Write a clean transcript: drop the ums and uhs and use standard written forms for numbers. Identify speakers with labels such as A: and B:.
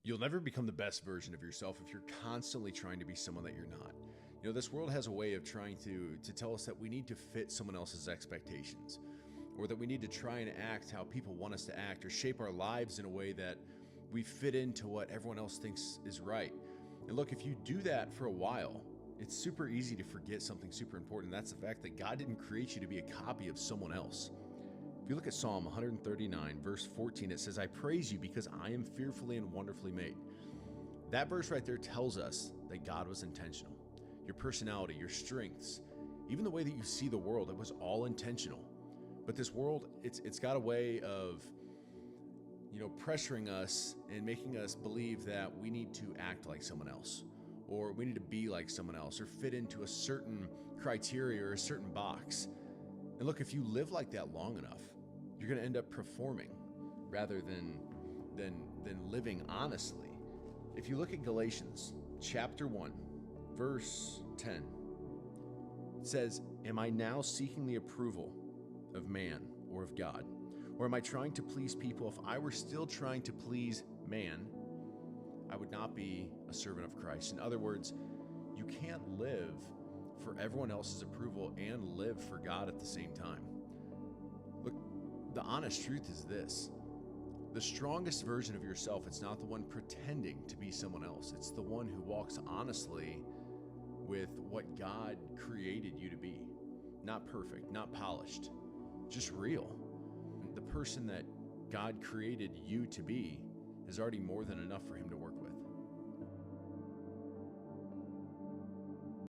A: You'll never become the best version of yourself if you're constantly trying to be someone that you're not. This world has a way of trying to tell us that we need to fit someone else's expectations, or that we need to try and act how people want us to act, or shape our lives in a way that we fit into what everyone else thinks is right. And look, if you do that for a while, it's super easy to forget something super important. That's the fact that God didn't create you to be a copy of someone else. If you look at Psalm 139, verse 14, it says, "I praise you because I am fearfully and wonderfully made." That verse right there tells us that God was intentional. Your personality, your strengths, even the way that you see the world, it was all intentional. But this world, it's got a way of, pressuring us and making us believe that we need to act like someone else, or we need to be like someone else, or fit into a certain criteria or a certain box. And look, if you live like that long enough, you're going to end up performing rather than living honestly. If you look at Galatians chapter 1, verse 10, it says, "Am I now seeking the approval of man or of God? Or am I trying to please people? If I were still trying to please man, I would not be a servant of Christ." In other words, you can't live for everyone else's approval and live for God at the same time. Look, the honest truth is this. The strongest version of yourself, it's not the one pretending to be someone else. It's the one who walks honestly with what God created you to be. Not perfect, not polished, just real. The person that God created you to be is already more than enough for him to